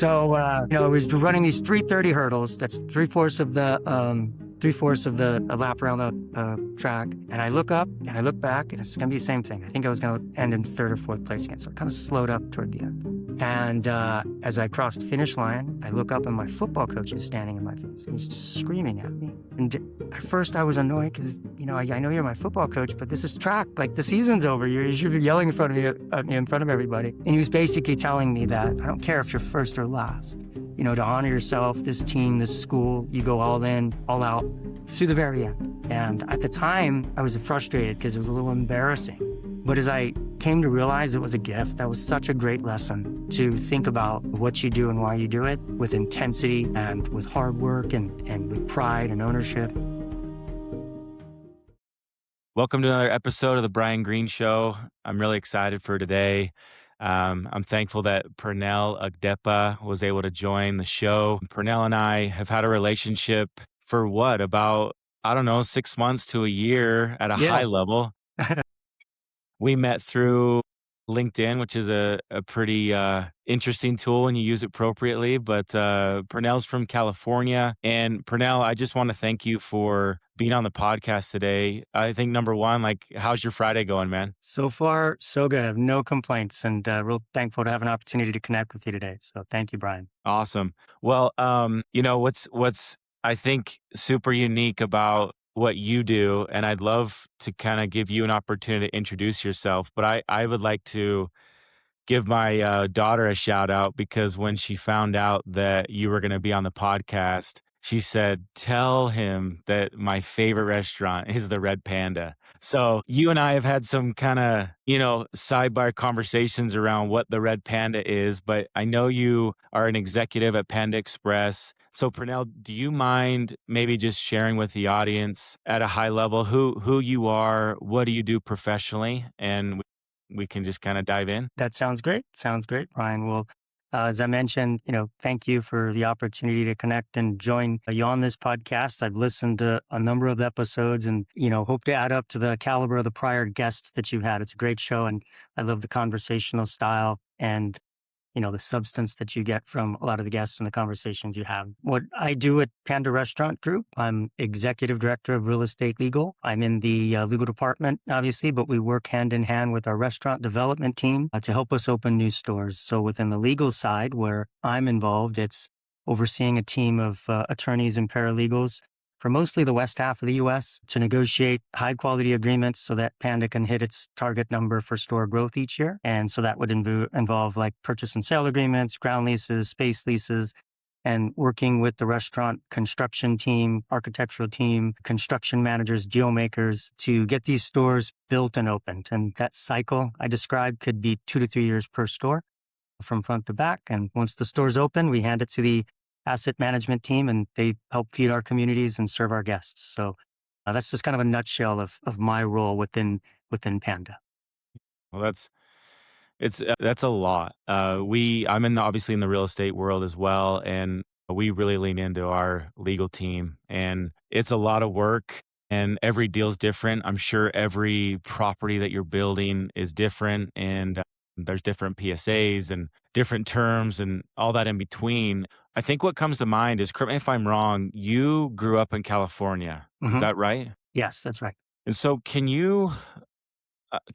I was running these 330 hurdles. That's three-fourths of the lap around the track. And I look up and I look back, and it's going to be the same thing. I think I was going to end in third or fourth place again. So I kind of slowed up toward the end. And as I crossed the finish line, I look up and my football coach is standing in my face, and he's just screaming at me. And at first I was annoyed because, I know you're my football coach, but this is track. Like, the season's over. You should be yelling in front of me, in front of everybody. And he was basically telling me that I don't care if you're first or last. To honor yourself, this team, this school, you go all in, all out through the very end. And at the time, I was frustrated because it was a little embarrassing. But as I came to realize it was a gift, that was such a great lesson to think about what you do and why you do it with intensity and with hard work and with pride and ownership. Welcome to another episode of the Brian Green Show. I'm really excited for today. I'm thankful that Pernell Agdeppa was able to join the show. Pernell and I have had a relationship for about, 6 months to a year at a high level. We met through LinkedIn, which is a pretty interesting tool when you use it appropriately. But Pernell's from California. And Pernell, I just want to thank you for being on the podcast today. I think number one, how's your Friday going, man? So far, so good. I have no complaints, and real thankful to have an opportunity to connect with you today. So thank you, Brian. Awesome. Well, what's I think super unique about what you do, and I'd love to kind of give you an opportunity to introduce yourself, but I would like to give my daughter a shout out because when she found out that you were going to be on the podcast, she said, tell him that my favorite restaurant is the Red Panda. So you and I have had some kind of, sidebar conversations around what the Red Panda is, but I know you are an executive at Panda Express. So Pernell, do you mind maybe just sharing with the audience at a high level who you are, what do you do professionally, and we can just kind of dive in? That sounds great. Sounds great, Brian. Well, as I mentioned, thank you for the opportunity to connect and join you on this podcast. I've listened to a number of episodes and, hope to add up to the caliber of the prior guests that you had. It's a great show, and I love the conversational style and the substance that you get from a lot of the guests and the conversations you have. What I do at Panda Restaurant Group, I'm executive director of real estate legal. I'm in the legal department, obviously, but we work hand in hand with our restaurant development team to help us open new stores. So within the legal side, where I'm involved, it's overseeing a team of attorneys and paralegals for mostly the west half of the U.S. to negotiate high-quality agreements so that Panda can hit its target number for store growth each year. And so that would involve purchase and sale agreements, ground leases, space leases, and working with the restaurant construction team, architectural team, construction managers, deal makers to get these stores built and opened. And that cycle I described could be 2 to 3 years per store from front to back. And once the store's open, we hand it to the asset management team, and they help feed our communities and serve our guests. So that's just kind of a nutshell of my role within Panda. Well, that's a lot. I'm obviously in the real estate world as well, and we really lean into our legal team, and it's a lot of work. And every deal's different. I'm sure every property that you're building is different, and there's different PSAs and different terms and all that in between. I think what comes to mind is, correct me if I'm wrong, you grew up in California. Is that right? Yes, that's right. And so can you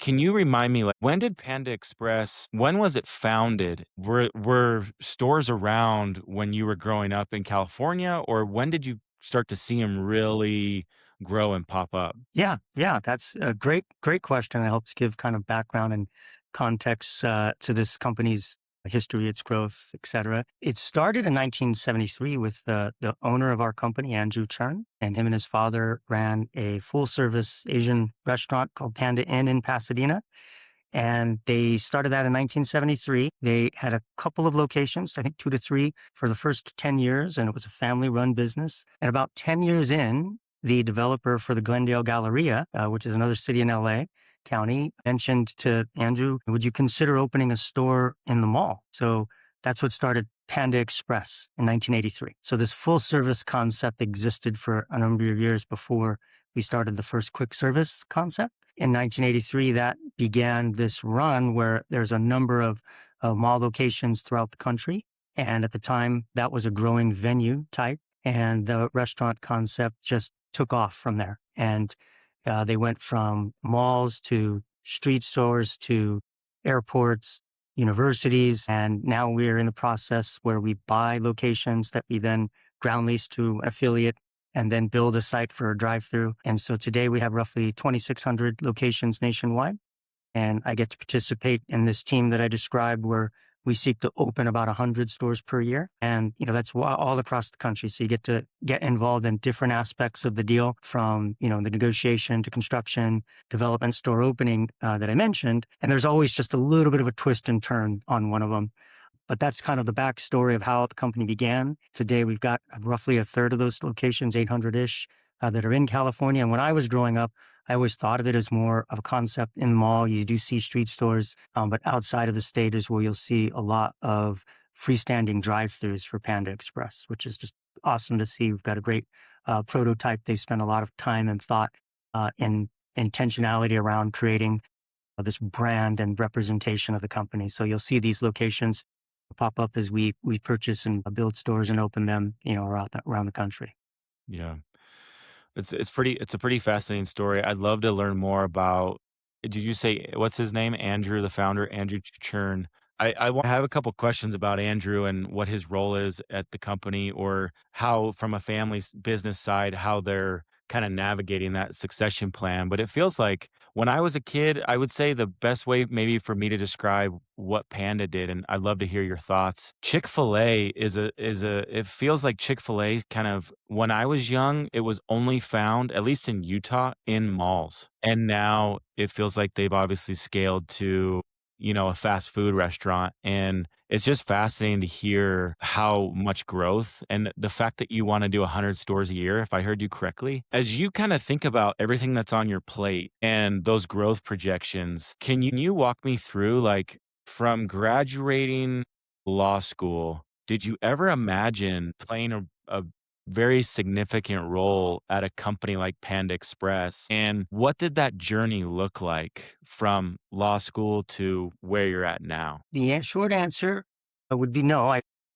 remind me, when did Panda Express, when was it founded? Were stores around when you were growing up in California, or when did you start to see them really grow and pop up? Yeah, that's a great question. It helps give kind of background and context to this company's history, its growth, et cetera. It started in 1973 with the owner of our company, Andrew Chern, and him and his father ran a full-service Asian restaurant called Panda Inn in Pasadena. And they started that in 1973. They had a couple of locations, I think 2 to 3 for the first 10 years, and it was a family-run business. And about 10 years in, the developer for the Glendale Galleria, which is another city in LA County, mentioned to Andrew, would you consider opening a store in the mall? So that's what started Panda Express in 1983. So this full service concept existed for a number of years before we started the first quick service concept. In 1983, that began this run where there's a number of mall locations throughout the country. And at the time, that was a growing venue type, and the restaurant concept just took off from there. And they went from malls to street stores to airports, universities, and now we're in the process where we buy locations that we then ground lease to an affiliate and then build a site for a drive-through. And so today we have roughly 2,600 locations nationwide, and I get to participate in this team that I described where we seek to open about 100 stores per year. And, that's all across the country. So you get to get involved in different aspects of the deal from, the negotiation to construction, development, store opening that I mentioned. And there's always just a little bit of a twist and turn on one of them. But that's kind of the backstory of how the company began. Today, we've got roughly a third of those locations, 800-ish, that are in California. And when I was growing up, I always thought of it as more of a concept in the mall. You do see street stores, but outside of the state is where you'll see a lot of freestanding drive-throughs for Panda Express, which is just awesome to see. We've got a great prototype. They spent a lot of time and thought and intentionality around creating this brand and representation of the company. So you'll see these locations pop up as we purchase and build stores and open them, around the country. Yeah. It's a pretty fascinating story. I'd love to learn more about did you say what's his name? Andrew, the founder, Andrew Churn. Have a couple questions about Andrew and what his role is at the company or how from a family's business side, how they're kind of navigating that succession plan. But it feels like when I was a kid, I would say the best way maybe for me to describe what Panda did, and I'd love to hear your thoughts. Chick-fil-A it feels like Chick-fil-A kind of when I was young, it was only found, at least in Utah, in malls. And now it feels like they've obviously scaled to, a fast food restaurant. And it's just fascinating to hear how much growth and the fact that you want to do 100 stores a year, if I heard you correctly. As you kind of think about everything that's on your plate and those growth projections, can you walk me through like from graduating law school, did you ever imagine playing a very significant role at a company like Panda Express? And what did that journey look like from law school to where you're at now? The short answer would be no.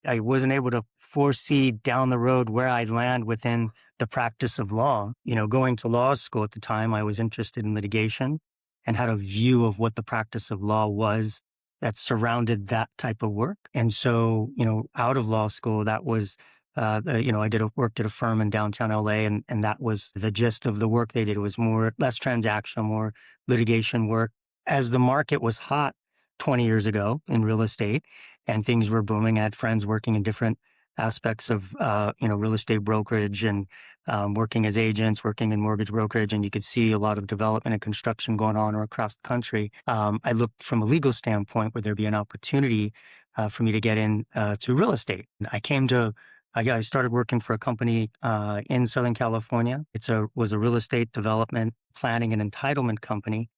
I wasn't able to foresee down the road where I'd land within the practice of law. Going to law school at the time, I was interested in litigation and had a view of what the practice of law was that surrounded that type of work. And so, out of law school, that was, I worked at a firm in downtown LA, and that was the gist of the work they did. It was less transactional, more litigation work. As the market was hot 20 years ago in real estate and things were booming, I had friends working in different aspects of, real estate brokerage and working as agents, working in mortgage brokerage, and you could see a lot of development and construction going on across the country. I looked from a legal standpoint, would there be an opportunity for me to get in to real estate? I started working for a company in Southern California. Was a real estate development planning and entitlement company.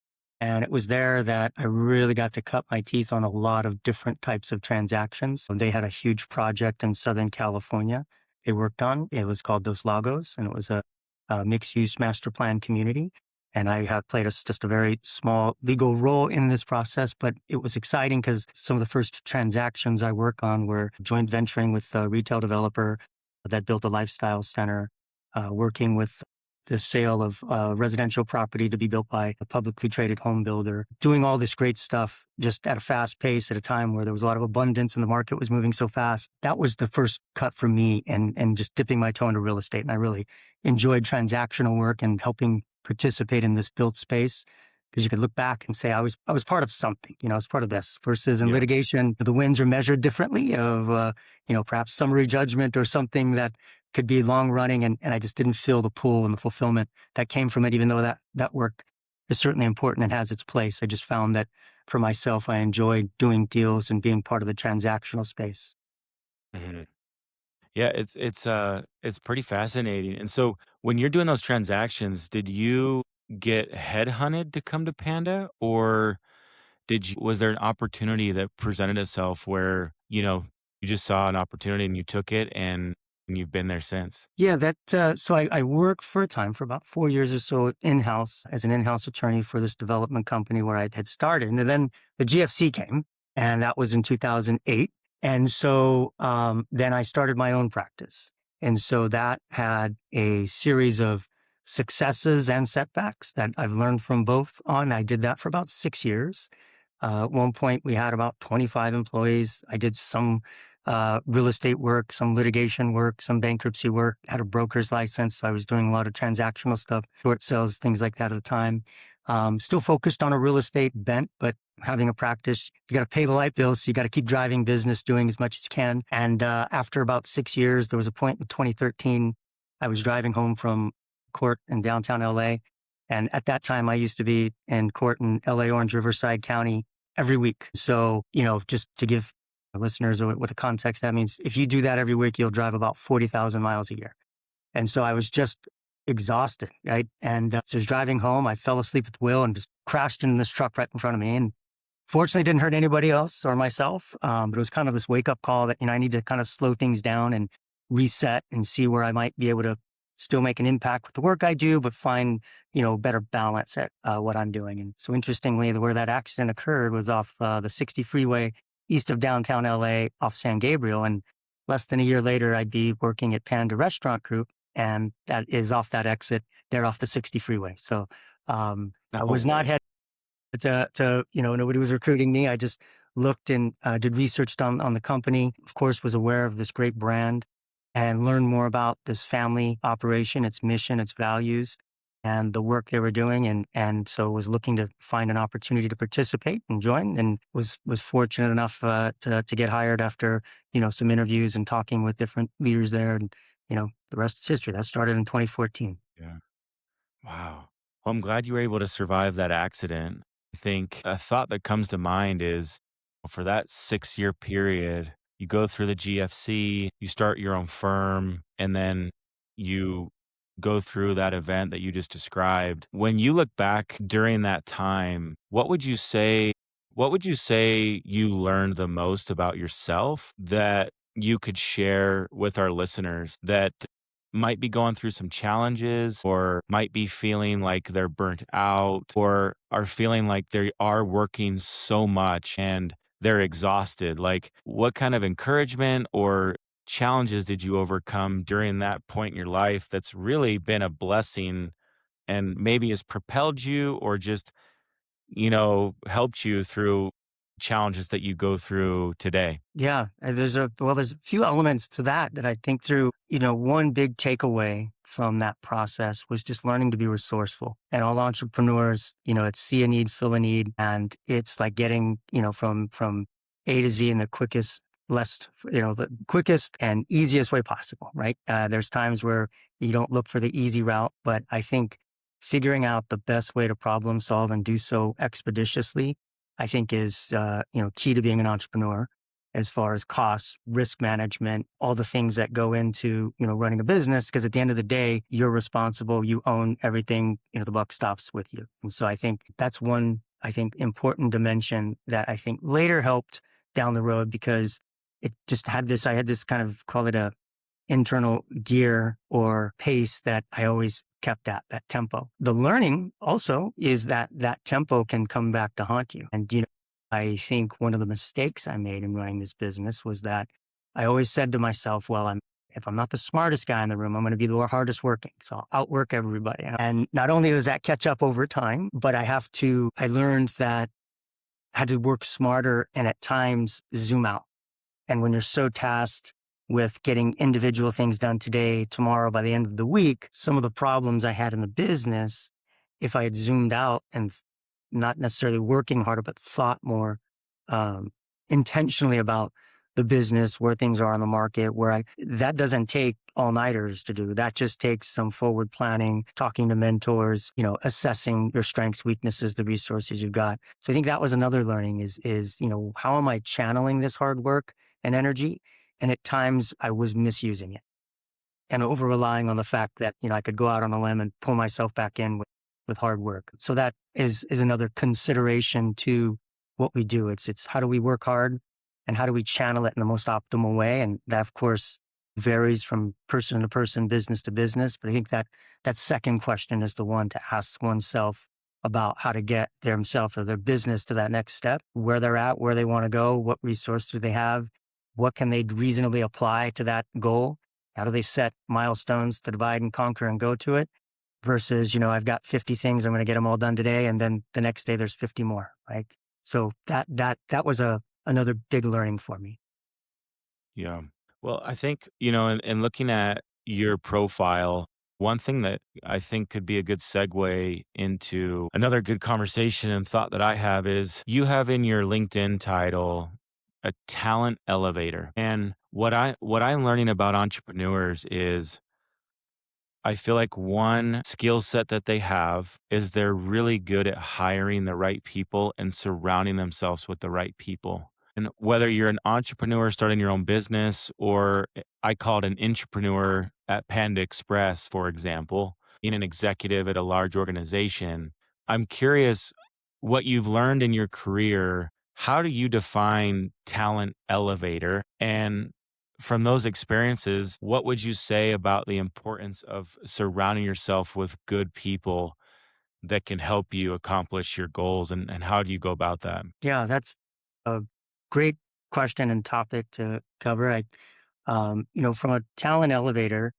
And it was there that I really got to cut my teeth on a lot of different types of transactions. They had a huge project in Southern California they worked on. It was called Dos Lagos, and it was a mixed-use master plan community. And I had played just a very small legal role in this process, but it was exciting because some of the first transactions I work on were joint venturing with a retail developer that built a lifestyle center, working with the sale of residential property to be built by a publicly traded home builder, doing all this great stuff just at a fast pace at a time where there was a lot of abundance and the market was moving so fast. That was the first cut for me and just dipping my toe into real estate. And I really enjoyed transactional work and helping participate in this built space because you could look back and say, I was part of something, I was part of this versus in Yeah. litigation, the wins are measured differently of, perhaps summary judgment or something that could be long running. And I just didn't feel the pull and the fulfillment that came from it, even though that work is certainly important and has its place. I just found that for myself, I enjoyed doing deals and being part of the transactional space. Mhm. Yeah, it's pretty fascinating. And so when you're doing those transactions, did you get headhunted to come to Panda or was there an opportunity that presented itself where, you just saw an opportunity and you took it and you've been there since? Yeah, so I worked for a time for about 4 years or so in-house as an in-house attorney for this development company where I had started. And then the GFC came, and that was in 2008. And so then I started my own practice. And so that had a series of successes and setbacks that I've learned from both on. I did that for about 6 years. At one point, we had about 25 employees. I did some real estate work, some litigation work, some bankruptcy work, had a broker's license. So I was doing a lot of transactional stuff, short sales, things like that at the time. Still focused on a real estate bent, but having a practice, you got to pay the light bills. So you got to keep driving business, doing as much as you can. And after about 6 years, there was a point in 2013, I was driving home from court in downtown LA. And at that time, I used to be in court in LA, Orange, Riverside County every week. So, just to give listeners what the context that means, if you do that every week, you'll drive about 40,000 miles a year. And so I was just exhausted, right? And so I was driving home. I fell asleep at the wheel and just crashed into this truck right in front of me. And fortunately, didn't hurt anybody else or myself. But it was kind of this wake up call that, I need to kind of slow things down and reset and see where I might be able to still make an impact with the work I do, but find, better balance at what I'm doing. And so interestingly, where that accident occurred was off the 60 freeway east of downtown LA off San Gabriel. And less than a year later, I'd be working at Panda Restaurant Group. And that is off that exit there off the 60 freeway. So I No was not way. headed nobody was recruiting me. I just looked and did research on the company. Of course, was aware of this great brand and learned more about this family operation, its mission, its values, and the work they were doing. And so was looking to find an opportunity to participate and join, and was fortunate enough to get hired after some interviews and talking with different leaders there. And the rest is history. That started in 2014. Yeah. Wow. Well, I'm glad you were able to survive that accident. I think a thought that comes to mind is for that 6 year period, you go through the GFC, you start your own firm, and then you go through that event that you just described. When you look back during that time, what would you say you learned the most about yourself that you could share with our listeners that might be going through some challenges or might be feeling like they're burnt out or are feeling like they are working so much and they're exhausted? Like, what kind of encouragement or challenges did you overcome during that point in your life that's really been a blessing and maybe has propelled you or just, helped you through challenges that you go through today? Yeah, there's a few elements to that I think through. One big takeaway from that process was just learning to be resourceful. And all entrepreneurs, it's see a need, fill a need, and it's like getting, from A to Z in the the quickest and easiest way possible, right? There's times where you don't look for the easy route, but I think figuring out the best way to problem solve and do so expeditiously, I think is, key to being an entrepreneur as far as costs, risk management, all the things that go into, running a business. Cause at the end of the day, you're responsible. You own everything, the buck stops with you. And so I think that's one, important dimension that I think later helped down the road because I had this kind of call it a internal gear or pace that I always kept at, that tempo. The learning also is that that tempo can come back to haunt you. And, I think one of the mistakes I made in running this business was that I always said to myself, well, if I'm not the smartest guy in the room, I'm going to be the hardest working. So I'll outwork everybody. And not only does that catch up over time, but I learned that I had to work smarter and at times zoom out. And when you're so tasked with getting individual things done today, tomorrow, by the end of the week, some of the problems I had in the business, if I had zoomed out and not necessarily working harder, but thought more um, intentionally about the business, where things are on the market, that doesn't take all nighters to do. That just takes some forward planning, talking to mentors, assessing your strengths, weaknesses, the resources you've got. So I think that was another learning is, how am I channeling this hard work and energy? And at times I was misusing it and over relying on the fact that, I could go out on a limb and pull myself back in with hard work. So that is another consideration to what we do. It's how do we work hard and how do we channel it in the most optimal way? And that of course varies from person to person, business to business. But I think that second question is the one to ask oneself about how to get themselves or their business to that next step, where they're at, where they want to go, what resources do they have, what can they reasonably apply to that goal? How do they set milestones to divide and conquer and go to it? Versus, I've got 50 things, I'm going to get them all done today, and then the next day there's 50 more, right? So that was another big learning for me. Yeah. Well, I think, in looking at your profile, one thing that I think could be a good segue into another good conversation and thought that I have is you have in your LinkedIn title a talent elevator. And what I'm learning about entrepreneurs is I feel like one skill set that they have is they're really good at hiring the right people and surrounding themselves with the right people. And whether you're an entrepreneur starting your own business or I call it an entrepreneur at Panda Express, for example, being an executive at a large organization, I'm curious what you've learned in your career. How do you define talent elevator? And from those experiences, what would you say about the importance of surrounding yourself with good people that can help you accomplish your goals? And how do you go about that? Yeah, that's a great question and topic to cover. From a talent elevator,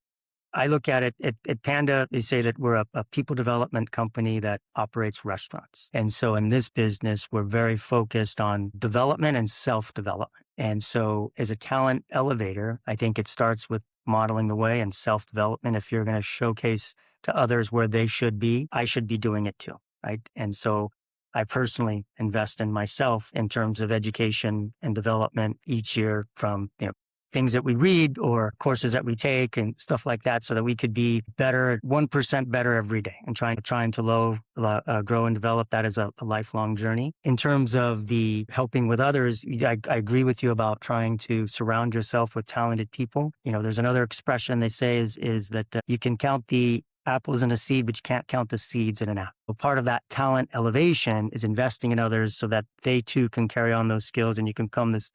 I look at it at Panda, they say that we're a people development company that operates restaurants. And so in this business, we're very focused on development and self-development. And so as a talent elevator, I think it starts with modeling the way and self-development. If you're going to showcase to others where they should be, I should be doing it too. Right. And so I personally invest in myself in terms of education and development each year from, things that we read or courses that we take and stuff like that so that we could be better, 1% better every day and trying to grow and develop that as a lifelong journey. In terms of the helping with others, I agree with you about trying to surround yourself with talented people. There's another expression they say is that you can count the apples in a seed, but you can't count the seeds in an apple. Well, part of that talent elevation is investing in others so that they too can carry on those skills and you can become this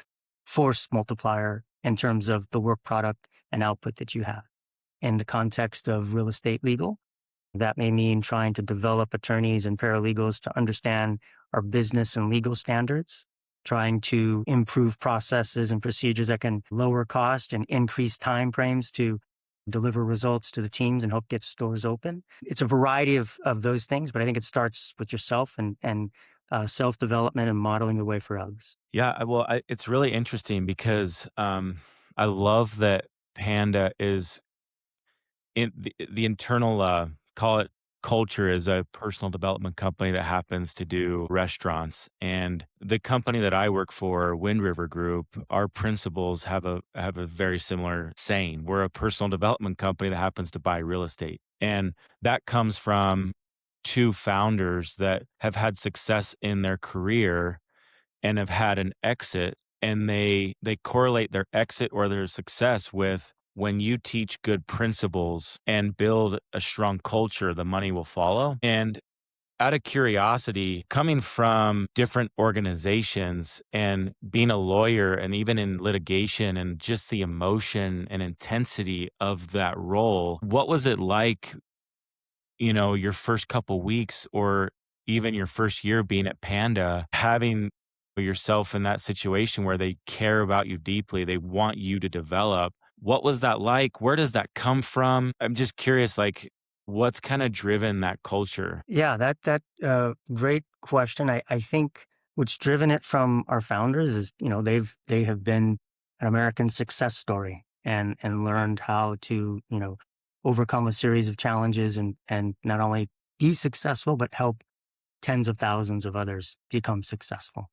force multiplier in terms of the work product and output that you have. In the context of real estate legal, that may mean trying to develop attorneys and paralegals to understand our business and legal standards, trying to improve processes and procedures that can lower cost and increase time frames to deliver results to the teams and help get stores open. It's a variety of those things, but I think it starts with yourself and self-development and modeling the way for others. Yeah, it's really interesting because I love that Panda is in the internal call it culture is a personal development company that happens to do restaurants. And the company that I work for, Wind River Group, our principals have a very similar saying. We're a personal development company that happens to buy real estate. And that comes from two founders that have had success in their career and have had an exit, and they correlate their exit or their success with when you teach good principles and build a strong culture, the money will follow. And out of curiosity, coming from different organizations and being a lawyer and even in litigation and just the emotion and intensity of that role, what was it like, your first couple weeks or even your first year being at Panda, having yourself in that situation where they care about you deeply, they want you to develop. What was that like? Where does that come from? I'm just curious, like, what's kind of driven that culture? Yeah, that great question. I think what's driven it from our founders is, they have been an American success story and learned how to, overcome a series of challenges and not only be successful, but help tens of thousands of others become successful.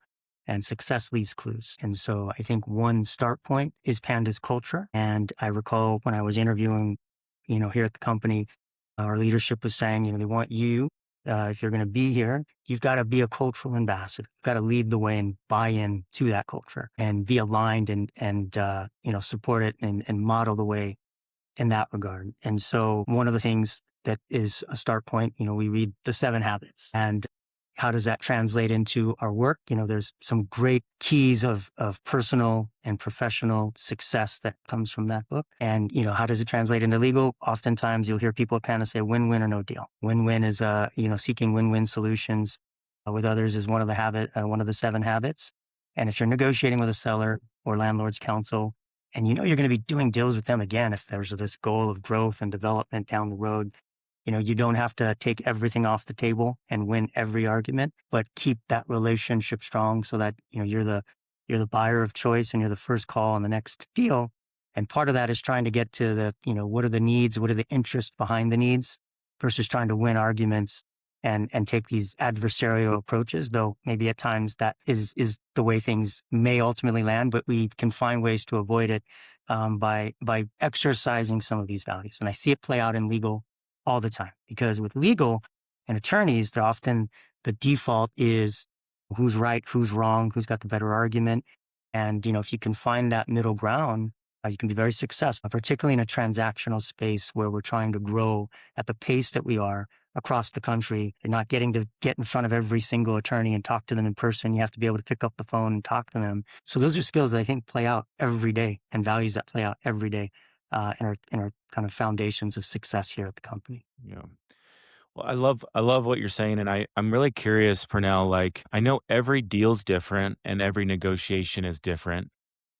And success leaves clues. And so I think one start point is Panda's culture. And I recall when I was interviewing, here at the company, our leadership was saying, they want you, if you're going to be here, you've got to be a cultural ambassador. You've got to lead the way and buy in to that culture and be aligned and support it and model the way in that regard. And so one of the things that is a start point, we read the 7 habits and how does that translate into our work? There's some great keys of personal and professional success that comes from that book. And, how does it translate into legal? Oftentimes you'll hear people kind of say win-win or no deal. Win-win is, seeking win-win solutions with others is one of the 7 habits. And if you're negotiating with a seller or landlord's counsel, and you know you're going to be doing deals with them again if there's this goal of growth and development down the road, you don't have to take everything off the table and win every argument, but keep that relationship strong so that, you're the buyer of choice and you're the first call on the next deal. And part of that is trying to get to what are the needs, what are the interests behind the needs versus trying to win arguments and take these adversarial approaches, though maybe at times that is the way things may ultimately land, but we can find ways to avoid it by exercising some of these values. And I see it play out in legal all the time because with legal and attorneys, they're often the default is who's right, who's wrong, who's got the better argument. And, if you can find that middle ground, you can be very successful, particularly in a transactional space where we're trying to grow at the pace that we are across the country. You're not getting to get in front of every single attorney and talk to them in person. You have to be able to pick up the phone and talk to them. So those are skills that I think play out every day and values that play out every day in our kind of foundations of success here at the company. Yeah. Well, I love what you're saying, and I'm really curious, Pernell. Like, I know every deal's different and every negotiation is different,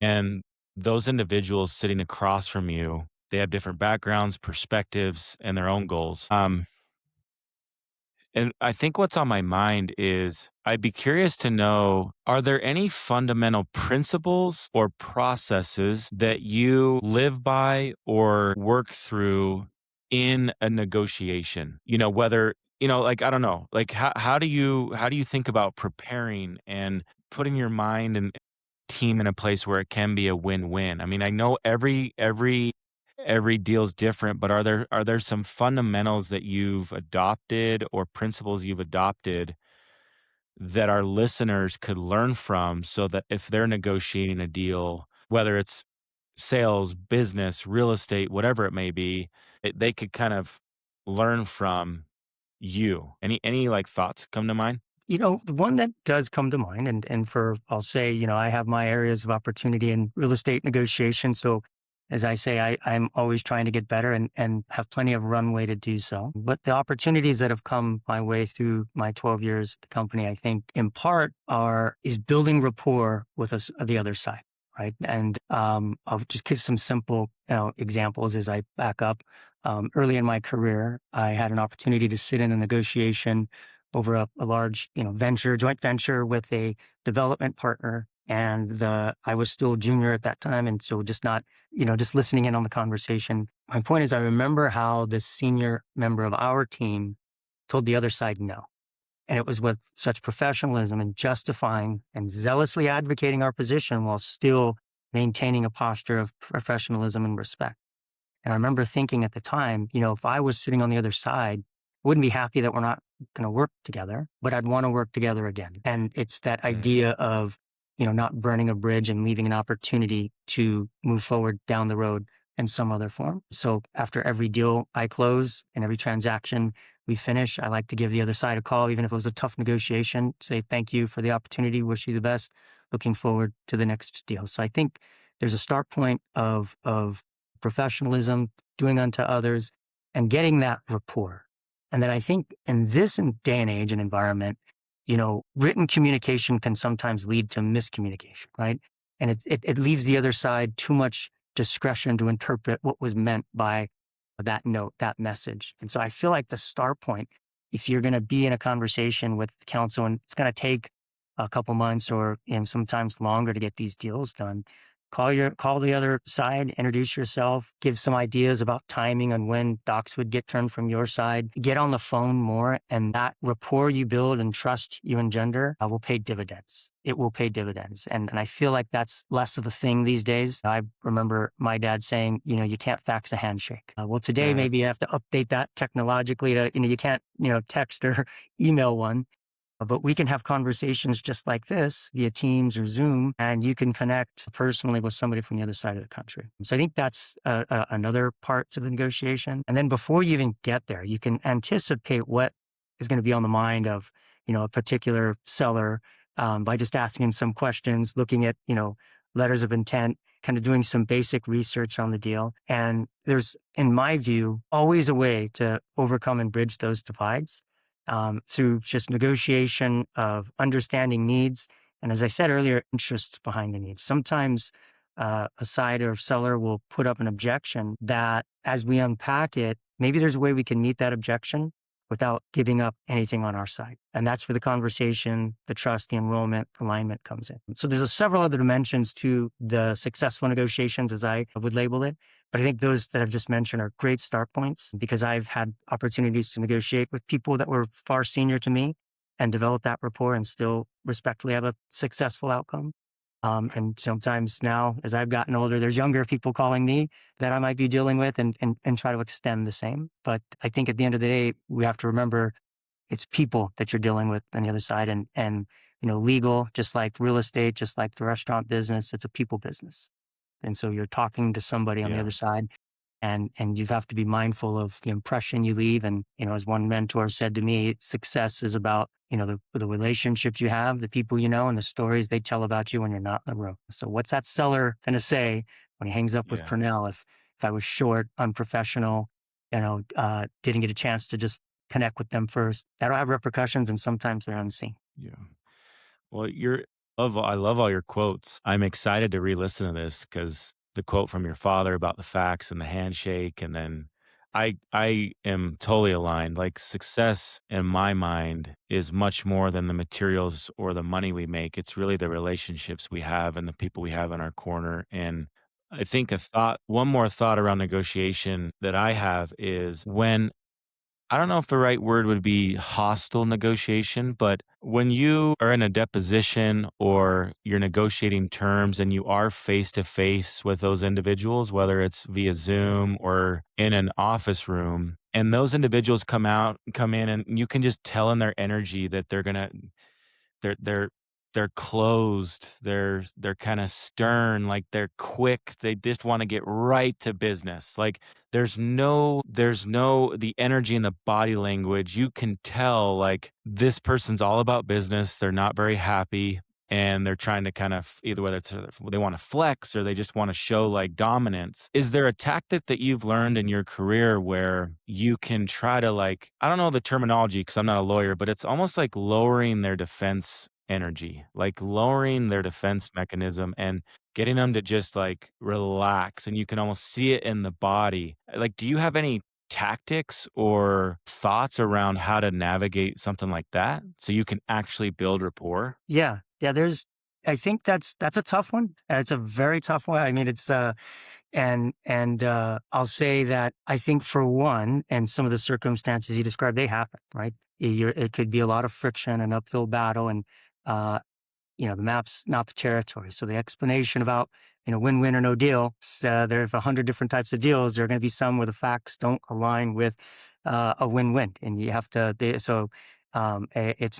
and those individuals sitting across from you, they have different backgrounds, perspectives, and their own goals. And I think what's on my mind is I'd be curious to know, are there any fundamental principles or processes that you live by or work through in a negotiation? Whether, like, I don't know, like how do you think about preparing and putting your mind and team in a place where it can be a win-win? I mean, I know every deal's different, but are there some fundamentals that you've adopted or principles you've adopted that our listeners could learn from so that if they're negotiating a deal, whether it's sales, business, real estate, whatever it may be, they could kind of learn from you? Any like thoughts come to mind? The one that does come to mind, and I'll say, I have my areas of opportunity in real estate negotiation. So as I say, I'm always trying to get better and have plenty of runway to do so. But the opportunities that have come my way through my 12 years at the company, I think in part is building rapport with us, the other side. Right. And I'll just give some simple examples as I back up. Early in my career, I had an opportunity to sit in a negotiation over a large, joint venture with a development partner. And I was still junior at that time. And so just listening in on the conversation. My point is, I remember how this senior member of our team told the other side no. And it was with such professionalism and justifying and zealously advocating our position while still maintaining a posture of professionalism and respect. And I remember thinking at the time, if I was sitting on the other side, I wouldn't be happy that we're not going to work together, but I'd want to work together again. And it's that Mm, idea of, not burning a bridge and leaving an opportunity to move forward down the road in some other form. So after every deal I close and every transaction we finish, I like to give the other side a call, even if it was a tough negotiation, say thank you for the opportunity, wish you the best, looking forward to the next deal. So I think there's a start point of professionalism, doing unto others, and getting that rapport. And then I think in this day and age and environment, written communication can sometimes lead to miscommunication, right? And it leaves the other side too much discretion to interpret what was meant by that note, that message. And so I feel like the start point, if you're going to be in a conversation with counsel and it's going to take a couple months or sometimes longer to get these deals done, call the other side, introduce yourself, give some ideas about timing on when docs would get turned from your side, get on the phone more, and that rapport you build and trust you engender will pay dividends. It will pay dividends. And I feel like that's less of a thing these days. I remember my dad saying, you can't fax a handshake. Well, today right. maybe you have to update that technologically to, you can't, text or email one. But we can have conversations just like this via Teams or Zoom, and you can connect personally with somebody from the other side of the country. So I think that's another part to the negotiation. And then before you even get there, you can anticipate what is going to be on the mind of, a particular seller by just asking some questions, looking at, letters of intent, kind of doing some basic research on the deal. And there's, in my view, always a way to overcome and bridge those divides through just negotiation of understanding needs And as I said earlier, interests behind the needs. Sometimes a side or seller will put up an objection that, as we unpack it, maybe there's a way we can meet that objection without giving up anything on our side. And that's where the conversation, the trust, the enrollment, alignment comes in. So there's several other dimensions to the successful negotiations, as I would label it. But I think those that I've just mentioned are great start points because I've had opportunities to negotiate with people that were far senior to me and develop that rapport and still respectfully have a successful outcome. And sometimes now, as I've gotten older, there's younger people calling me that I might be dealing with and try to extend the same. But I think at the end of the day, we have to remember it's people that you're dealing with on the other side. And legal, just like real estate, just like the restaurant business, it's a people business. And so you're talking to somebody on the Yeah. other side and you have to be mindful of the impression you leave. And, as one mentor said to me, success is about, the relationships you have, the people you know, and the stories they tell about you when you're not in the room. So what's that seller going to say when he hangs up with Yeah. Pernell if I was short, unprofessional, didn't get a chance to just connect with them first? That'll have repercussions and sometimes they're unseen. Yeah. Well, I love all your quotes. I'm excited to re-listen to this because the quote from your father about the facts and the handshake, and then I am totally aligned. Like success in my mind is much more than the materials or the money we make. It's really the relationships we have and the people we have in our corner. And I think one more thought around negotiation that I have is when I don't know if the right word would be hostile negotiation, but when you are in a deposition or you're negotiating terms and you are face to face with those individuals, whether it's via Zoom or in an office room, and those individuals come in, and you can just tell in their energy that they're they're they're closed, they're kinda stern, like, they're quick, they just wanna get right to business, like, there's no the energy in the body language, you can tell, like, this person's all about business, they're not very happy, and they're trying to kind of either whether it's they wanna flex or they just wanna show, like, dominance. Is there a tactic that you've learned in your career where you can try to, like I don't know the terminology because 'cause I'm not a lawyer, but it's almost like lowering their defense energy, like lowering their defense mechanism and getting them to just, like, relax, and you can almost see it in the body. Like, do you have any tactics or thoughts around how to navigate something like that so you can actually build rapport? Yeah. Yeah. I think that's a tough one. It's a very tough one. I mean, I'll say that I think for one, and some of the circumstances you described, they happen, right? It could be a lot of friction and uphill battle, and uh, the map's not the territory. So the explanation about win-win or no deal, there's 100 different types of deals. There are going to be some where the facts don't align with a win-win, and you have to. It's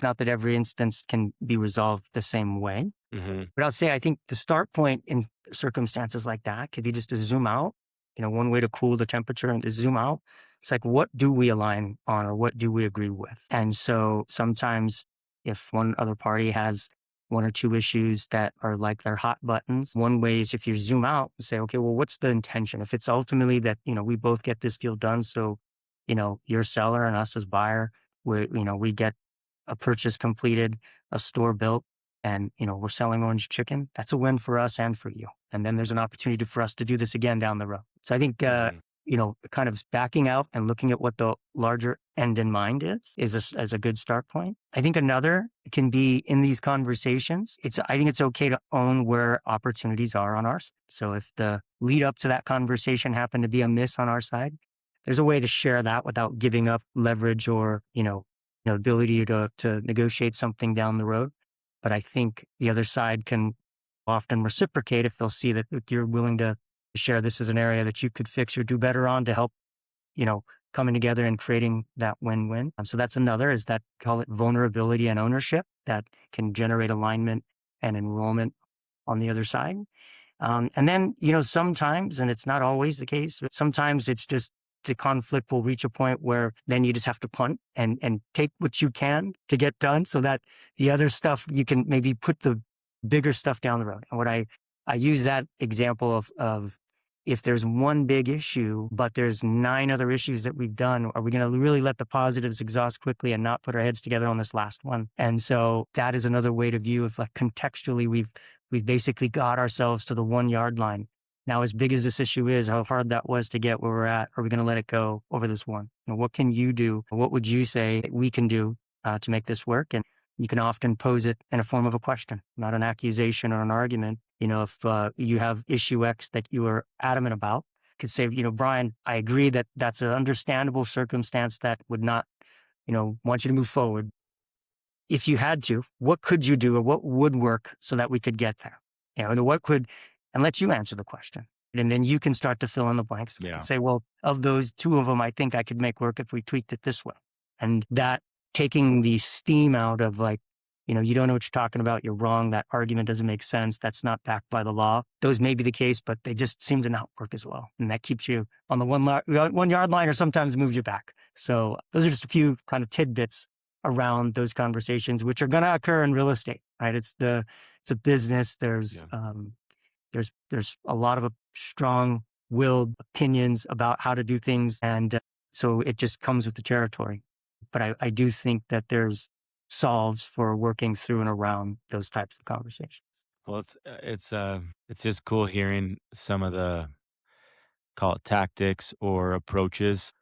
not that every instance can be resolved the same way. Mhm. But I'll say I think the start point in circumstances like that could be just to zoom out. One way to cool the temperature and to zoom out. It's like, what do we align on or what do we agree with? And so sometimes if one other party has one or two issues that are like their hot buttons, one way is if you zoom out and say, okay, well, what's the intention? If it's ultimately that, we both get this deal done. So, you're seller and us as buyer, we get a purchase completed, a store built, and we're selling orange chicken. That's a win for us and for you. And then there's an opportunity for us to do this again down the road. So I think Mhm. kind of backing out and looking at what the larger end in mind is as a good start point. I think another can be in these conversations. I think it's okay to own where opportunities are on our side. So if the lead up to that conversation happened to be a miss on our side, there's a way to share that without giving up leverage or ability to negotiate something down the road. But I think the other side can often reciprocate if they'll see that you're willing to share this as an area that you could fix or do better on to help, you know, coming together and creating that win-win. So that's another is that call it vulnerability and ownership that can generate alignment and enrollment on the other side. And then, sometimes, and it's not always the case, but sometimes it's just the conflict will reach a point where then you just have to punt and take what you can to get done so that the other stuff you can maybe put the bigger stuff down the road. And I use that example of if there's one big issue, but there's 9 other issues that we've done, are we going to really let the positives exhaust quickly and not put our heads together on this last one? And so that is another way to view if like contextually we've basically got ourselves to the 1 yard line. Now, as big as this issue is, how hard that was to get where we're at, are we going to let it go over this one? What can you do? What would you say we can do to make this work? And you can often pose it in a form of a question, not an accusation or an argument. If you have issue X that you are adamant about, you could say, Brian, I agree that that's an understandable circumstance that would not, want you to move forward. If you had to, what could you do or what would work so that we could get there? And let you answer the question. And then you can start to fill in the blanks. You Yeah. can say, well, of those 2 of them, I think I could make work if we tweaked it this way. And that taking the steam out of like, you don't know what you're talking about. You're wrong. That argument doesn't make sense. That's not backed by the law. Those may be the case, but they just seem to not work as well. And that keeps you on the 1 yard line or sometimes moves you back. So those are just a few kind of tidbits around those conversations, which are going to occur in real estate, right? It's a business. There's a lot of strong willed opinions about how to do things. And so it just comes with the territory. But I do think that there's solves for working through and around those types of conversations. Well, it's just cool hearing some of the, call it, tactics or approaches.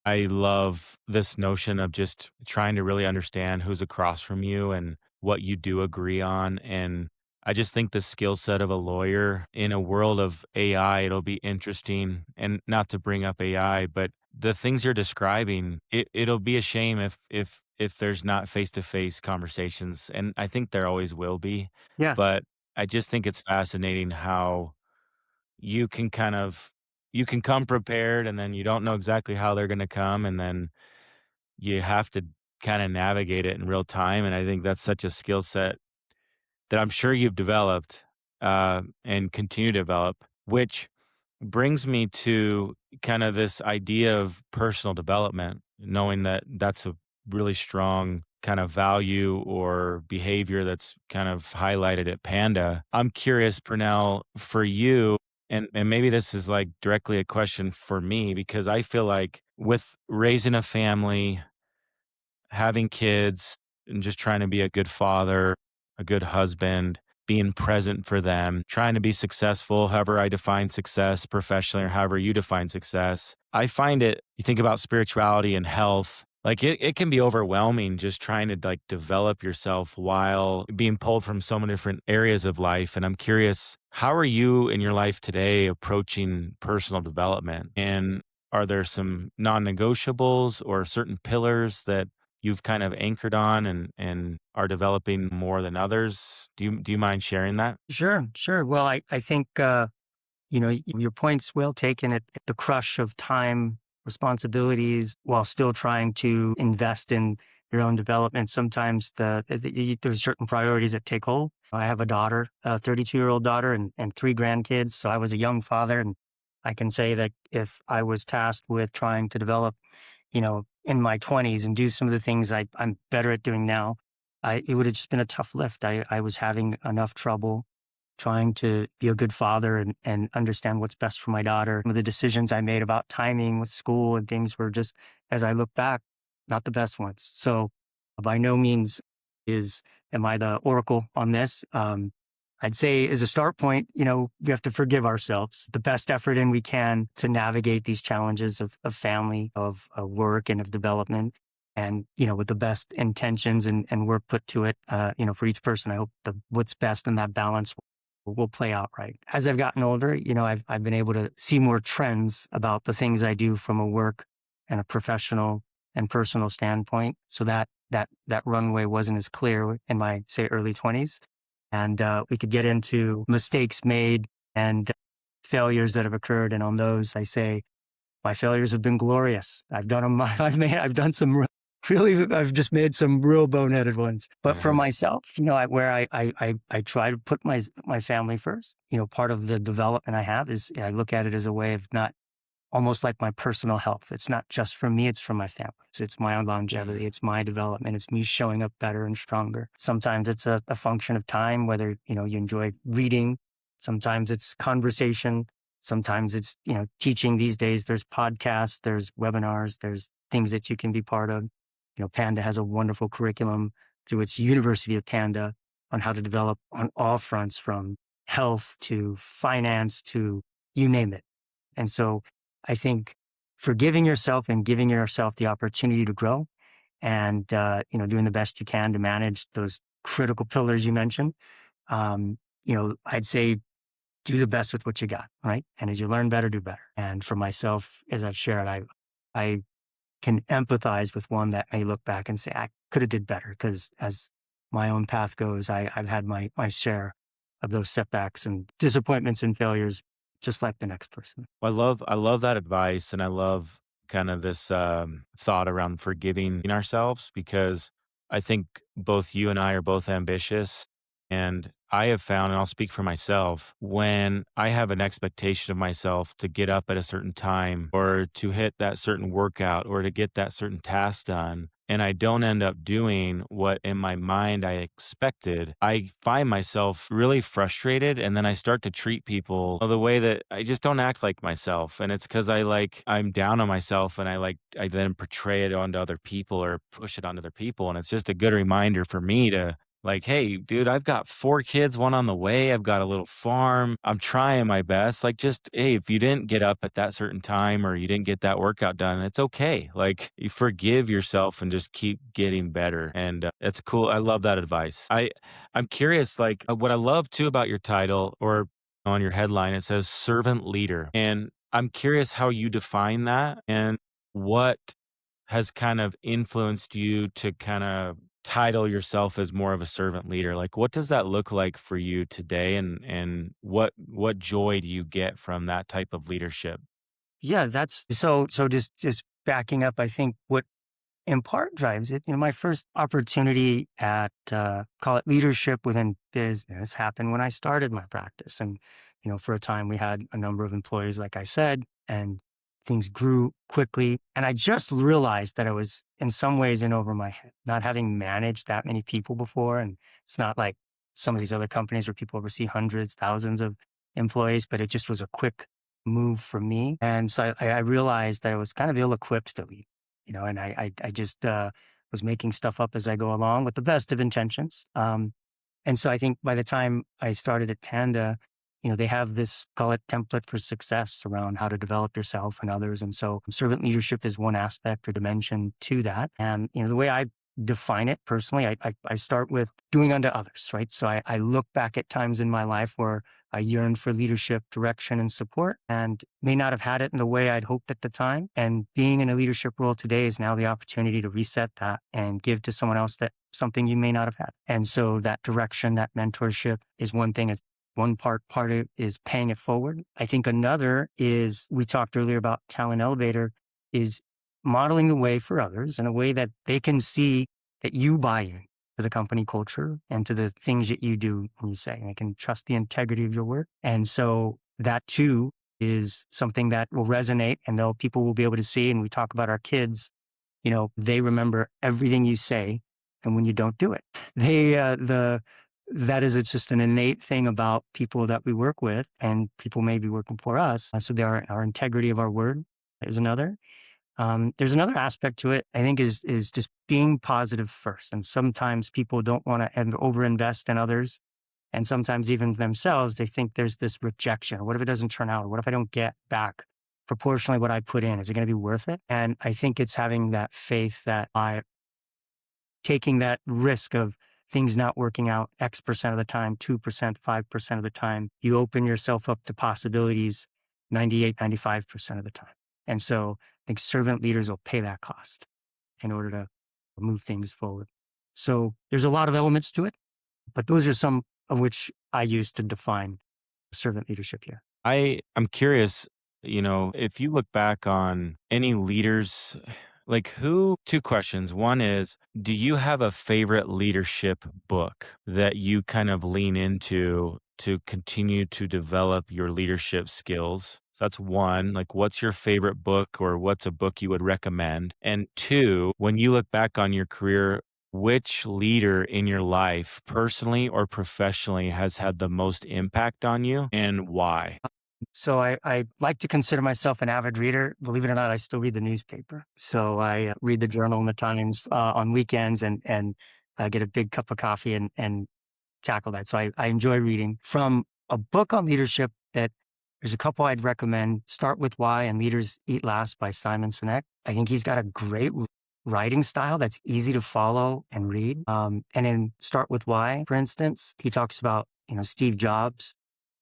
I love this notion of just trying to really understand who's across from you and what you do agree on. And I just think the skill set of a lawyer in a world of AI, it'll be interesting. And not to bring up AI, but the things you're describing, it'll be a shame if there's not face to face conversations. And I think there always will be. Yeah, But I just think it's fascinating how you can kind of you can come prepared and then you don't know exactly how they're going to come and then you have to kind of navigate it in real time, and I think that's such a skill set that I'm sure you've developed and continue to develop, which brings me to kind of this idea of personal development, knowing that that's a really strong kind of value or behavior that's kind of highlighted at Panda. I'm curious, Pernell, for you, and maybe this is like directly a question for me because I feel like with raising a family, having kids, and just trying to be a good father, a good husband, being present for them, trying to be successful, however I define success professionally or however you define success. I find it, you think about spirituality and health, like it can be overwhelming just trying to like develop yourself while being pulled from so many different areas of life. And I'm curious, how are you in your life today approaching personal development? And are there some non-negotiables or certain pillars that you've kind of anchored on and are developing more than others? Do you mind sharing that? sure, sure. Well, I think, your point's well taken at the crush of time, responsibilities, while still trying to invest in your own development. Sometimes there's certain priorities that take hold. I have a daughter, a 32-year-old daughter, and 3 grandkids. So I was a young father, and I can say that if I was tasked with trying to develop, in my 20s and do some of the things I'm better at doing now, it would have just been a tough lift. I was having enough trouble trying to be a good father and understand what's best for my daughter. Some of the decisions I made about timing with school and things were just, as I look back, not the best ones. So by no means am I the oracle on this. I'd say as a start point, we have to forgive ourselves the best effort in we can to navigate these challenges of family, of work and of development. And, with the best intentions and work put to it, for each person, I hope what's best in that balance will play out right. As I've gotten older, I've been able to see more trends about the things I do from a work and a professional and personal standpoint. So that runway wasn't as clear in my, say, early 20s. And we could get into mistakes made and failures that have occurred. And on those, I say, my failures have been glorious. I've done them. I've done some really, I've just made some real boneheaded ones. But for myself, where I try to put my family first, part of the development I have is I look at it as a way of not almost like my personal health. It's not just for me, it's for my family. It's my own longevity. It's my development. It's me showing up better and stronger. Sometimes it's a function of time, whether, you enjoy reading. Sometimes it's conversation. Sometimes it's, teaching these days. There's podcasts, there's webinars, there's things that you can be part of. Panda has a wonderful curriculum through its University of Panda on how to develop on all fronts from health to finance to you name it. And so I think forgiving yourself and giving yourself the opportunity to grow and, doing the best you can to manage those critical pillars you mentioned. I'd say do the best with what you got, right? And as you learn better, do better. And for myself, as I've shared, I can empathize with one that may look back and say, I could have did better because as my own path goes, I've had my share of those setbacks and disappointments and failures, just like the next person. Well, I love that advice, and I love kind of this thought around forgiving ourselves because I think both you and I are both ambitious, and I have found, and I'll speak for myself, when I have an expectation of myself to get up at a certain time or to hit that certain workout or to get that certain task done, and I don't end up doing what in my mind I expected, I find myself really frustrated. And then I start to treat people the way that I just don't act like myself. And it's because I'm down on myself and I then portray it onto other people or push it onto other people. And it's just a good reminder for me to hey, dude, I've got 4 kids, 1 on the way. I've got a little farm. I'm trying my best. Just, hey, if you didn't get up at that certain time or you didn't get that workout done, it's okay. You forgive yourself and just keep getting better. And it's cool. I love that advice. I'm curious, what I love too about your title or on your headline, it says servant leader. And I'm curious how you define that and what has kind of influenced you to kind of title yourself as more of a servant leader? What does that look like for you today, and what joy do you get from that type of leadership? Yeah, that's so just backing up, I think what in part drives it. My first opportunity at call it leadership within business happened when I started my practice. And, for a time we had a number of employees, like I said, and things grew quickly. And I just realized that I was in some ways in over my head, not having managed that many people before. And it's not like some of these other companies where people oversee hundreds, thousands of employees, but it just was a quick move for me. And so I realized that I was kind of ill equipped to lead, and I just was making stuff up as I go along with the best of intentions. And so I think by the time I started at Panda, they have this, call it template for success around how to develop yourself and others. And so servant leadership is one aspect or dimension to that. And, the way I define it personally, I start with doing unto others, right? So I look back at times in my life where I yearned for leadership, direction, and support, and may not have had it in the way I'd hoped at the time. And being in a leadership role today is now the opportunity to reset that and give to someone else that something you may not have had. And so that direction, that mentorship is one thing. It's one part of it is paying it forward. I think another is we talked earlier about talent elevator is modeling the way for others in a way that they can see that you buy in to the company culture and to the things that you do and you say, and they can trust the integrity of your work. And so that too is something that will resonate and though people will be able to see. And we talk about our kids, they remember everything you say. And when you don't do it, that is just an innate thing about people that we work with and people may be working for us. So our integrity of our word is another. There's another aspect to it, I think, is just being positive first. And sometimes people don't want to overinvest in others. And sometimes even themselves, they think there's this rejection. What if it doesn't turn out? Or what if I don't get back proportionally what I put in? Is it going to be worth it? And I think it's having that faith that by taking that risk of things not working out X% of the time, 2%, 5% of the time, you open yourself up to possibilities 98, 95% of the time. And so I think servant leaders will pay that cost in order to move things forward. So there's a lot of elements to it, but those are some of which I use to define servant leadership here. I'm curious, if you look back on any leaders, who, 2 questions. One is, do you have a favorite leadership book that you kind of lean into to continue to develop your leadership skills? So that's one. What's your favorite book or what's a book you would recommend? And 2, when you look back on your career, which leader in your life, personally or professionally, has had the most impact on you and why? So I like to consider myself an avid reader. Believe it or not, I still read the newspaper. So I read the Journal and the Times on weekends, and get a big cup of coffee and tackle that. So I enjoy reading. From a book on leadership, that there's a couple I'd recommend. Start with Why and Leaders Eat Last by Simon Sinek. I think he's got a great writing style that's easy to follow and read. And in Start with Why, for instance, he talks about, Steve Jobs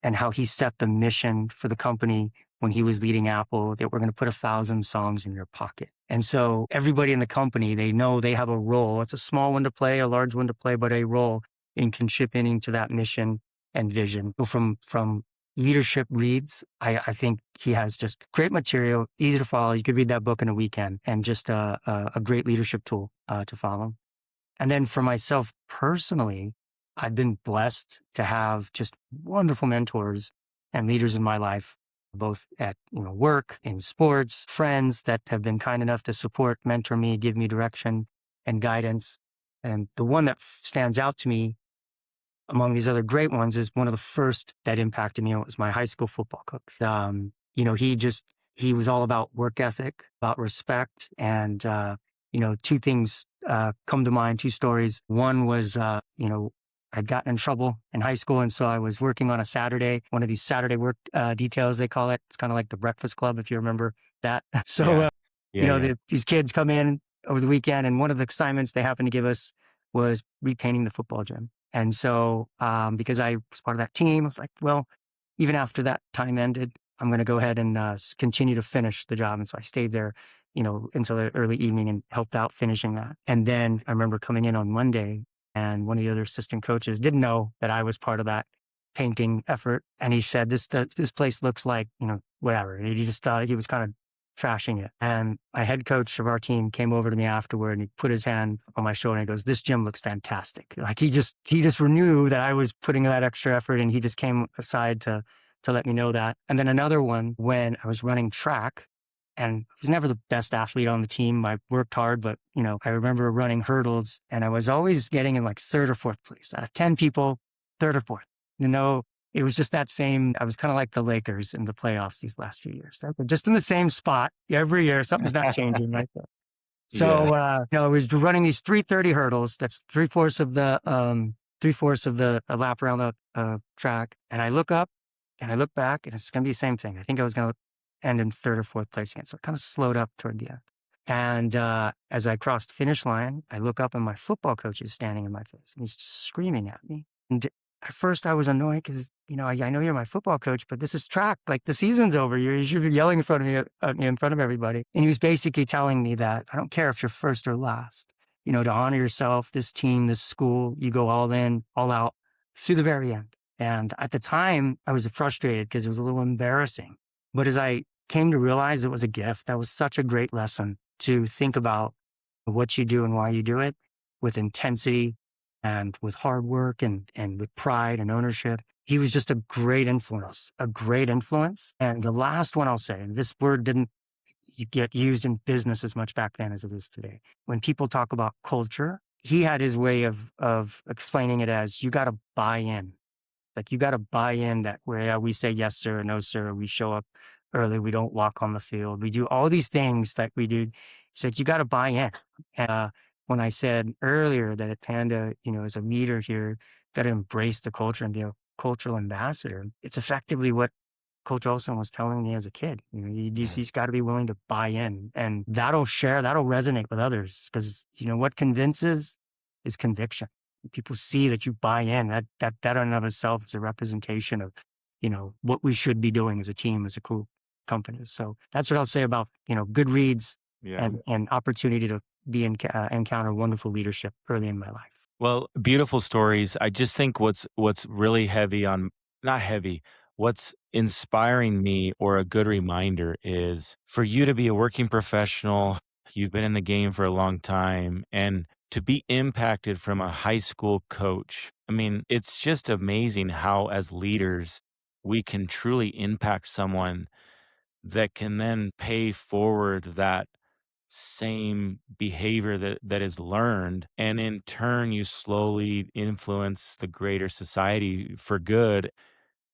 and how he set the mission for the company when he was leading Apple, that we're going to put 1,000 songs in your pocket. And so everybody in the company, they know they have a role. It's a small one to play, a large one to play, but a role in contributing to that mission and vision. So from leadership reads, I think he has just great material, easy to follow. You could read that book in a weekend, and just a great leadership tool to follow. And then for myself personally, I've been blessed to have just wonderful mentors and leaders in my life, both at work, in sports, friends that have been kind enough to support, mentor me, give me direction and guidance. And the one that stands out to me among these other great ones is one of the first that impacted me was my high school football coach. He was all about work ethic, about respect. And, two things come to mind, two stories. One was, I'd gotten in trouble in high school. And so I was working on a Saturday, one of these Saturday work details, they call it. It's kind of like the Breakfast Club, if you remember that. So, Yeah. Yeah, yeah. these kids come in over the weekend, and one of the assignments they happened to give us was repainting the football gym. And so, because I was part of that team, I was like, well, even after that time ended, I'm going to go ahead and continue to finish the job. And so I stayed there, until the early evening and helped out finishing that. And then I remember coming in on Monday, and one of the other assistant coaches didn't know that I was part of that painting effort. And he said, this place looks like, whatever. And he just thought he was kind of trashing it. And my head coach of our team came over to me afterward, and he put his hand on my shoulder and he goes, "This gym looks fantastic." Like he just knew that I was putting that extra effort, and he just came aside to let me know that. And then another one, when I was running track, and I was never the best athlete on the team. I worked hard, but I remember running hurdles, and I was always getting in like third or fourth place out of 10 people, third or fourth. It was just that same. I was kind of like the Lakers in the playoffs these last few years. So we're just in the same spot every year. Something's not changing, right there. Yeah. So, I was running these 330 hurdles. That's three-fourths of the lap around the track. And I look up and I look back, and it's going to be the same thing. I think I was going to end in third or fourth place again. So it kind of slowed up toward the end. And as I crossed the finish line, I look up, and my football coach is standing in my face, and he's just screaming at me. And at first I was annoyed because, I know you're my football coach, but this is track. Like, the season's over. You should be yelling in front of me, in front of everybody. And he was basically telling me that I don't care if you're first or last, to honor yourself, this team, this school, you go all in, all out through the very end. And at the time I was frustrated because it was a little embarrassing. But as I came to realize it was a gift, that was such a great lesson to think about what you do and why you do it with intensity and with hard work and with pride and ownership. He was just a great influence, a great influence. And the last one I'll say, and this word didn't get used in business as much back then as it is today. When people talk about culture, he had his way of explaining it as, you got to buy in. Like, you got to buy in that where, yeah, we say yes, sir, no, sir. We show up early. We don't walk on the field. We do all these things that we do. He said, you got to buy in. When I said earlier that at Panda, as a leader here, got to embrace the culture and be a cultural ambassador, it's effectively what Coach Olson was telling me as a kid. You just got to be willing to buy in, and that'll resonate with others, because what convinces is conviction. People see that you buy in. That in and of itself is a representation of what we should be doing as a team, as a cool company. So that's what I'll say about good reads Yeah. and opportunity to encounter wonderful leadership early in my life. Well, beautiful stories. I just think what's really heavy on not heavy, what's inspiring me or a good reminder is for you to be a working professional, you've been in the game for a long time, and to be impacted from a high school coach. I mean, it's just amazing how as leaders we can truly impact someone that can then pay forward that same behavior that is learned, and in turn you slowly influence the greater society for good.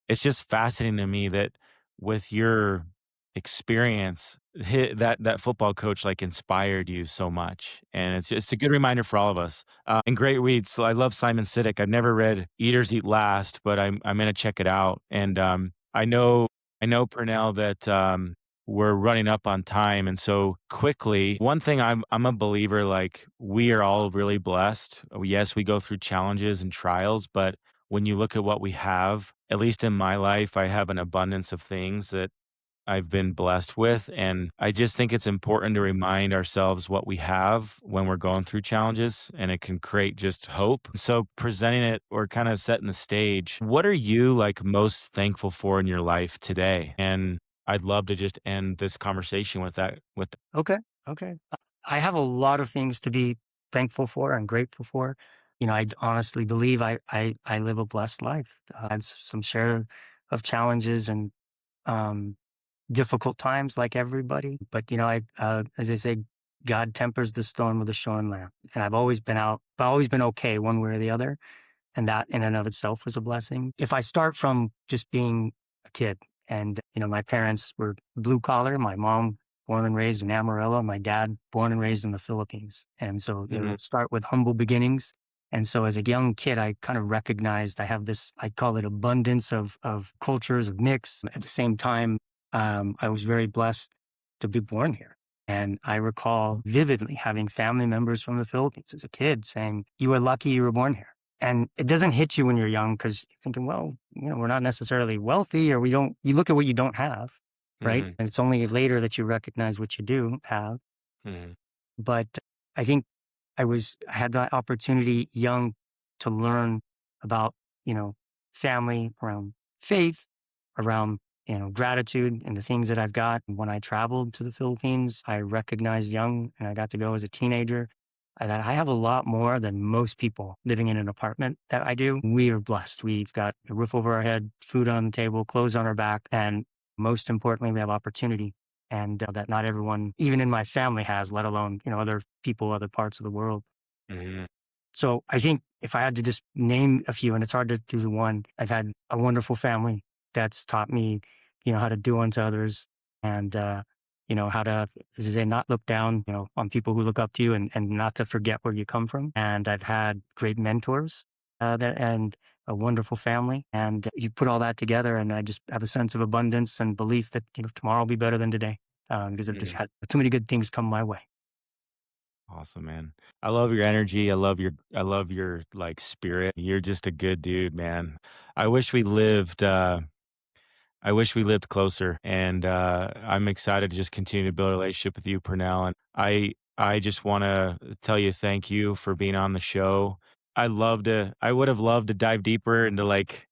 It's just fascinating to me that with your experience, that football coach, like, inspired you so much, and it's a good reminder for all of us. And great reads, so I love Simon Sinek. I've never read Eaters Eat Last, but I'm gonna check it out, and, I know, Pernell, that, we're running up on time, and so quickly, one thing I'm a believer, like, we are all really blessed. Yes, we go through challenges and trials, but when you look at what we have, at least in my life, I have an abundance of things that I've been blessed with. And I just think it's important to remind ourselves what we have when we're going through challenges, and it can create just hope. So, presenting it or kind of setting the stage, what are you like most thankful for in your life today? And I'd love to just end this conversation with that. Okay. Okay. I have a lot of things to be thankful for and grateful for. I honestly believe I live a blessed life. Had some share of challenges and um, difficult times like everybody. But, as I say, God tempers the storm with a shorn lamb. And I've always been okay one way or the other. And that in and of itself was a blessing. If I start from just being a kid and, my parents were blue collar, my mom born and raised in Amarillo, my dad born and raised in the Philippines. And so, Mhm, start with humble beginnings. And so as a young kid, I kind of recognized I have this, I call it abundance of cultures, of mix. At the same time, I was very blessed to be born here. And I recall vividly having family members from the Philippines as a kid saying, "You are lucky you were born here." And it doesn't hit you when you're young because you're thinking, well, we're not necessarily wealthy or you look at what you don't have, right? mhm, And it's only later that you recognize what you do have. mhm, But I think I had that opportunity young to learn about, you know, family, around faith, around, gratitude and the things that I've got. And when I traveled to the Philippines, I recognized young and I got to go as a teenager that I have a lot more than most people living in an apartment that I do. We are blessed. We've got a roof over our head, food on the table, clothes on our back, and most importantly, we have opportunity and that not everyone, even in my family, has, let alone other people, other parts of the world. mhm, So I think if I had to just name a few, and it's hard to do the one, I've had a wonderful family that's taught me, how to do unto others and, how to, as I say, not look down, on people who look up to you and not to forget where you come from. And I've had great mentors and a wonderful family. And you put all that together, and I just have a sense of abundance and belief that, tomorrow will be better than today because I've just mhm. had too many good things come my way. Awesome, man. I love your energy. I love your like spirit. You're just a good dude, man. I wish we lived I wish we lived closer, and I'm excited to just continue to build a relationship with you, Purnell. And I just want to tell you thank you for being on the show. I would have loved to dive deeper into like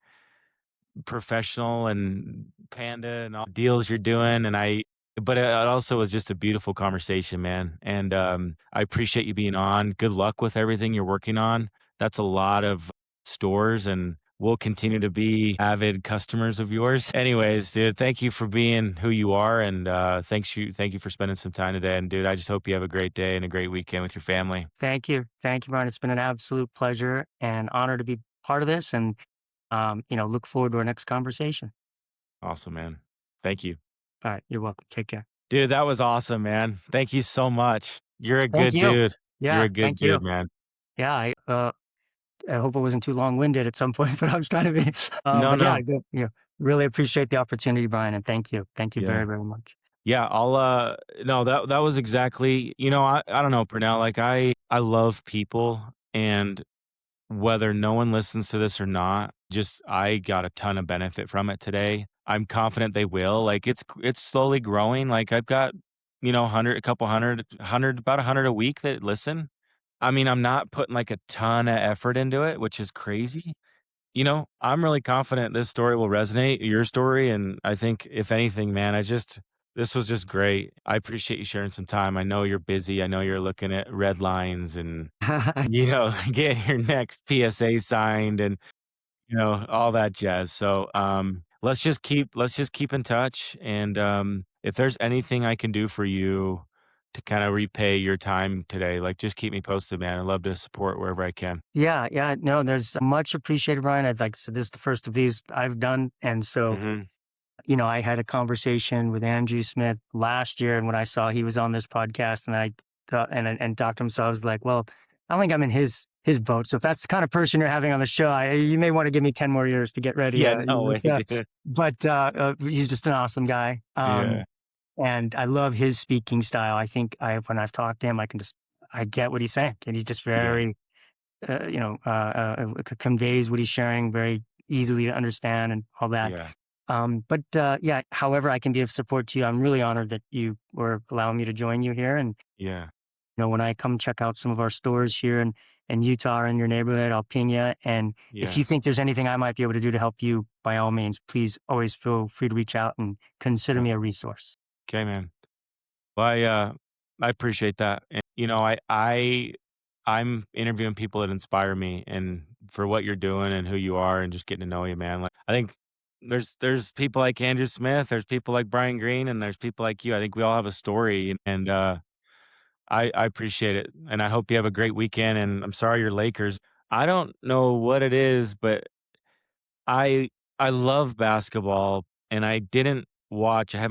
professional and Panda and all the deals you're doing, and but it also was just a beautiful conversation, man, and, I appreciate you being on. Good luck with everything you're working on. That's a lot of stores, and we'll continue to be avid customers of yours. Anyways, dude, thank you for being who you are, and, thank you for spending some time today, and dude, I just hope you have a great day and a great weekend with your family. Thank you. Thank you, Brian. It's been an absolute pleasure and honor to be part of this and, look forward to our next conversation. Awesome, man. Thank you. All right. You're welcome. Take care. Dude, that was awesome, man. Thank you so much. You're a Thank good you. dude. You're Yeah. a good Thank you. dude, man. Yeah. I hope I wasn't too long winded at some point, but I was trying to be. No, But yeah, no. I do, really appreciate the opportunity, Brian. And thank you. Thank you very, Yeah. very much. Yeah, no, that was exactly, I don't know, Pernell, like I love people, and whether no one listens to this or not, just I got a ton of benefit from it today. I'm confident they will. Like it's slowly growing. Like I've got, 100, a couple hundred, about 100 a week that listen. I mean, I'm not putting like a ton of effort into it, which is crazy. I'm really confident this story will resonate, your story, and I think if anything, man, this was just great. I appreciate you sharing some time. I know you're busy. I know you're looking at red lines and, getting your next PSA signed and, all that jazz. So, let's just keep in touch, and, if there's anything I can do for you to kinda repay your time today, like, just keep me posted, man. I'd love to support wherever I can. Yeah. Yeah. No, there's much appreciated, Brian. I'd like to say this is the first of these I've done. And so Mhm. I had a conversation with Andrew Smith last year, and when I saw he was on this podcast, and I thought, and talked to him, so I was like, well, I don't think I'm in his boat. So if that's the kind of person you're having on the show, you may want to give me 10 more years to get ready. Yeah, no way, dude. He's just an awesome guy. Yeah, And I love his speaking style. I think when I've talked to him, I get what he's saying, and he's just yeah, very, conveys what he's sharing very easily to understand and all that. yeah, Yeah, however I can be of support to you, I'm really honored that you were allowing me to join you here. And, yeah, when I come check out some of our stores here in Utah or in your neighborhood, I'll ping you. And if yeah. you think there's anything I might be able to do to help you, by all means, please always feel free to reach out and consider Yeah. me a resource. Okay, man. Well, I appreciate that. And, I'm interviewing people that inspire me, and for what you're doing and who you are, and just getting to know you, man. Like, I think there's people like Andrew Smith, there's people like Brian Green, and there's people like you. I think we all have a story, and I appreciate it, and I hope you have a great weekend. And I'm sorry you're Lakers. I don't know what it is, but I I love basketball, and I haven't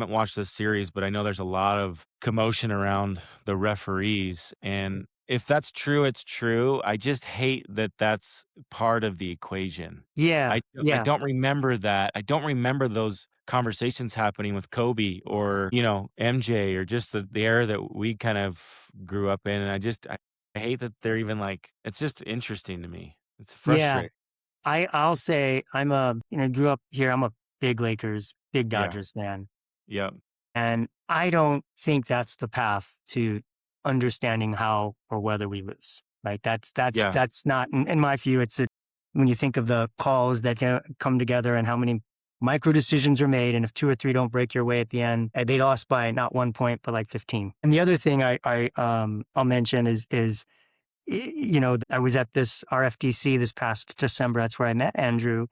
watched this series, but I know there's a lot of commotion around the referees, and if that's true, it's true. I just hate that that's part of the equation. Yeah, I yeah. don't remember that. I don't remember those conversations happening with Kobe or, MJ, or just the era that we kind of grew up in, and I hate that they're even like, it's just interesting to me. It's Yeah. frustrating. I'll say grew up here. I'm a big Lakers, big Yeah. Dodgers fan. Yeah. And I don't think that's the path to understanding how or whether we lose. Right? Yeah. That's not in my view. When you think of the calls that come together and how many micro decisions are made, and if two or three don't break your way at the end, they lost by not 1 point but like 15. And the other thing I'll mention is I was at this RFDC this past December. That's where I met Andrew.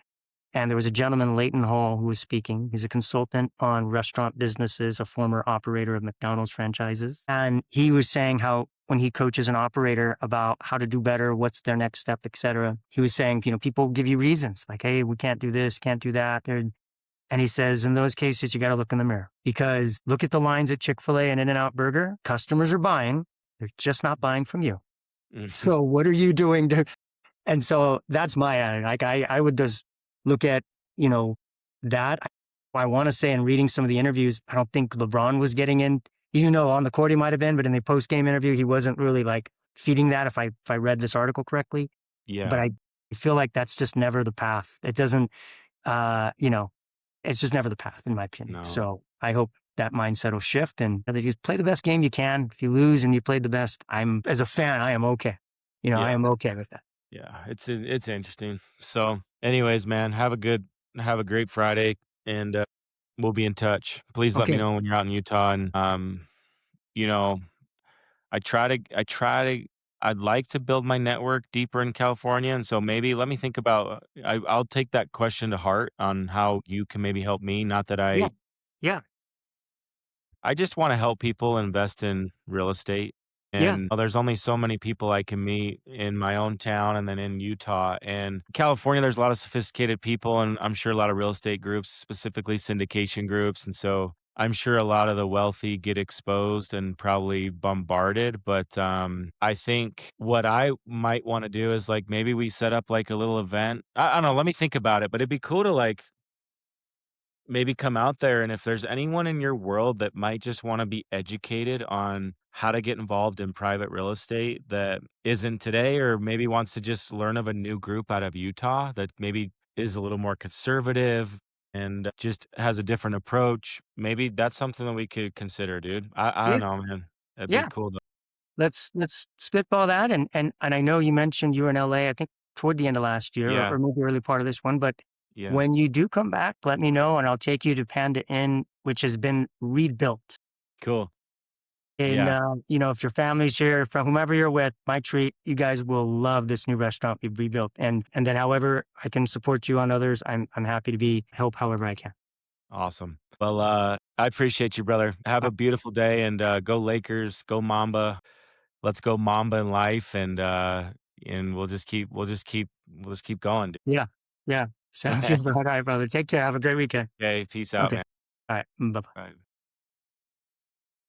And there was a gentleman, Leighton Hall, who was speaking. He's a consultant on restaurant businesses, a former operator of McDonald's franchises. And he was saying how when he coaches an operator about how to do better, what's their next step, et cetera, he was saying, people give you reasons like, hey, we can't do this, can't do that. And he says, in those cases, you got to look in the mirror, because look at the lines at Chick-fil-A and In-N-Out Burger. Customers are buying. They're just not buying from you. Mhm. So what are you doing to and so that's my attitude. Like I would just look at, you know, that. I want to say in reading some of the interviews, I don't think LeBron was getting in, on the court he might have been, but in the post game interview, he wasn't really like feeding that if I read this article correctly. But Yeah. I feel like that's just never the path. It doesn't, uh, you know, it's just never the path in my opinion. No. So I hope that mindset will shift, and that you play the best game you can. If you lose and you played the best, as a fan, I am okay. I Yeah. am okay with that. Yeah. It's interesting. So, anyways, man, have a great Friday, and we'll be in touch. Please let me Okay. know when you're out in Utah, and you know, I'd like to build my network deeper in California, and so maybe let me think about I'll take that question to heart on how you can maybe help me. Not that Yeah. Yeah. I just wanna help people invest in real estate, Yeah. and there's only so many people I can meet in my own town and then in Utah. And California, there's a lot of sophisticated people, and I'm sure a lot of real estate groups, specifically syndication groups, and so I'm sure a lot of the wealthy get exposed and probably bombarded. But, I think what I might wanna do is, like, maybe we set up, like, a little event. I don't know, let me think about it, but it'd be cool to, like, maybe come out there, and if there's anyone in your world that might just wanna be educated on how to get involved in private real estate that isn't today, or maybe wants to just learn of a new group out of Utah that maybe is a little more conservative and just has a different approach, maybe that's something that we could consider, dude. I Yeah. don't know, man. That'd be Yeah. cool though. Let's spitball that. And I know you mentioned you were in LA, I think toward the end of last year, Yeah, or maybe early part of this one. But yeah. when you do come back, let me know and I'll take you to Panda Inn, which has been rebuilt. Cool. And, Yeah, if your family's here, from whomever you're with, my treat, you guys will love this new restaurant we've rebuilt. And then however I can support you on others, I'm happy to help however I can. awesome. Well, I appreciate you, brother. Have Uh, a beautiful day, and, go Lakers, go Mamba. Let's go Mamba in life, and we'll just keep going, dude. yeah. Yeah. Sounds good, bro. All right, brother. Take care. Have a great weekend. Okay, peace out, Okay. man. All right. Bye bye. Bye.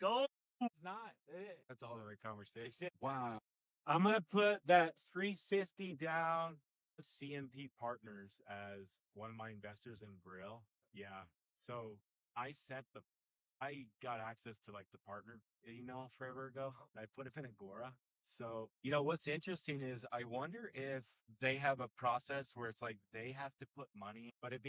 Go. It's not it. That's all the right conversation. Wow. I'm gonna put that 350 down. CMP Partners as one of my investors in Brill. Yeah. So I sent the I got access to like the partner email forever ago. I put it in Agora. So, what's interesting is I wonder if they have a process where it's like they have to put money, but it'll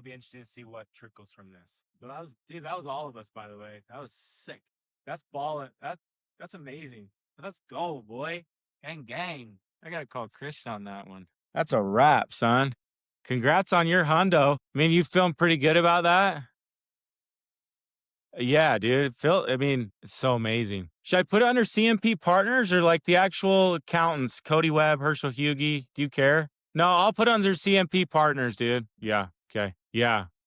be interesting to see what trickles from this. But dude, that was all of us, by the way. That was sick. That's balling. That's amazing. Let's go, boy. Gang gang. I gotta call Christian on that one. That's a wrap, son. Congrats on your hundo. I mean, you feeling pretty good about that? Yeah, dude. I mean, it's so amazing. Should I put it under CMP Partners or like the actual accountants, Cody Webb, Herschel Hugie? Do you care? No, I'll put it under CMP Partners, dude. Yeah. Okay. Yeah.